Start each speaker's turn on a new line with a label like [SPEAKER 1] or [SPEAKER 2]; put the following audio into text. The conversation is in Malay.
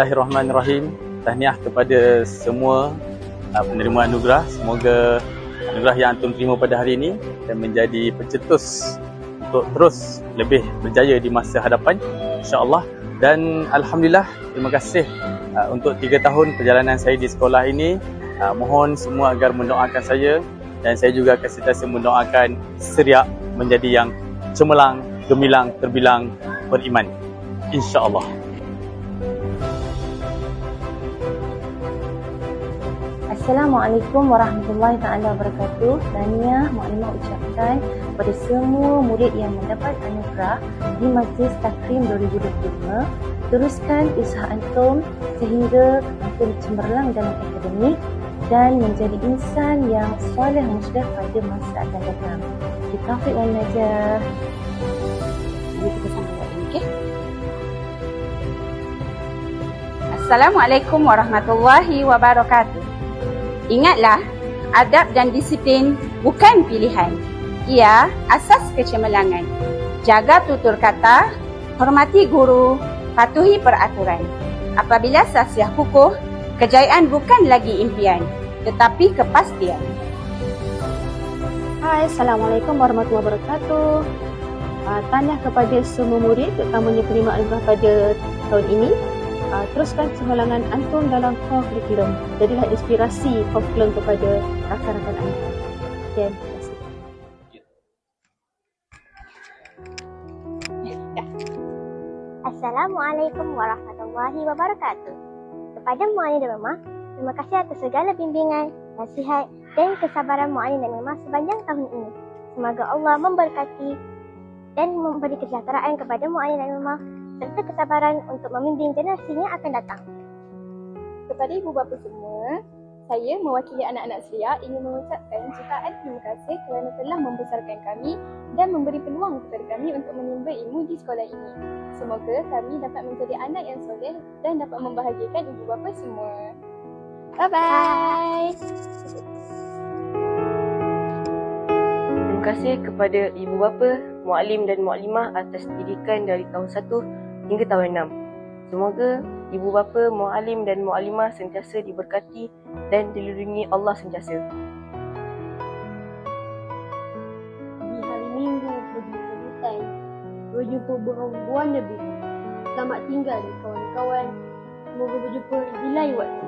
[SPEAKER 1] Bismillahirrahmanirrahim. Tahniah kepada semua penerima anugerah. Semoga anugerah yang antum terima pada hari ini dan menjadi pencetus untuk terus lebih berjaya di masa hadapan, insya-Allah. Dan alhamdulillah, terima kasih untuk 3 tahun perjalanan saya di sekolah ini. Mohon semua agar mendoakan saya, dan saya juga akan sentiasa mendoakan Seriak menjadi yang cemerlang, gemilang, terbilang beriman, insya-Allah.
[SPEAKER 2] Assalamualaikum warahmatullahi taala wabarakatuh. Tahniah Mukadimah ucapkan kepada semua murid yang mendapat anugerah di Majlis Takrim 2025. Teruskan usaha antum sehingga antum cemerlang dalam akademik dan menjadi insan yang soleh muslihat pada masa akan datang. Bitaufiq wal najah. Mari kita sambung lagi, okey?
[SPEAKER 3] Assalamualaikum warahmatullahi wabarakatuh. Ingatlah, adab dan disiplin bukan pilihan. Ia asas kecemerlangan. Jaga tutur kata, hormati guru, patuhi peraturan. Apabila sasiah kukuh, kejayaan bukan lagi impian, tetapi kepastian.
[SPEAKER 2] Hai, Assalamualaikum warahmatullahi wabarakatuh. Tahniah kepada semua murid, terutamanya penerima anugerah pada tahun ini. Teruskan cemerlangan antum dalam kurikulum. Jadilah inspirasi kurikulum kepada rakan-rakan anda. Dan terima kasih.
[SPEAKER 4] Assalamualaikum warahmatullahi wabarakatuh. Kepada Mu'allim dan Memah, terima kasih atas segala bimbingan, nasihat dan kesabaran Mu'allim dan Memah sepanjang tahun ini. Semoga Allah memberkati dan memberi kesejahteraan kepada Mu'allim dan Memah serta kesabaran untuk membimbing generasi yang akan datang.
[SPEAKER 5] Kepada ibu bapa semua, saya mewakili anak-anak Seriak ingin mengucapkan jutaan terima kasih kerana telah membesarkan kami dan memberi peluang kepada kami untuk menimba ilmu di sekolah ini. Semoga kami dapat menjadi anak yang soleh dan dapat membahagiakan ibu bapa semua. Bye-bye!
[SPEAKER 6] Terima kasih kepada ibu bapa, muallim dan muallimah atas didikan dari tahun 1 hingga tahun 6. Semoga ibu bapa, muallim dan muallimah sentiasa diberkati dan dilindungi Allah sentiasa.
[SPEAKER 7] Di hari Minggu pergi ke hutan, berjumpa berbuan lebih. Selamat tinggal kawan-kawan. Semoga berjumpa di lain waktu.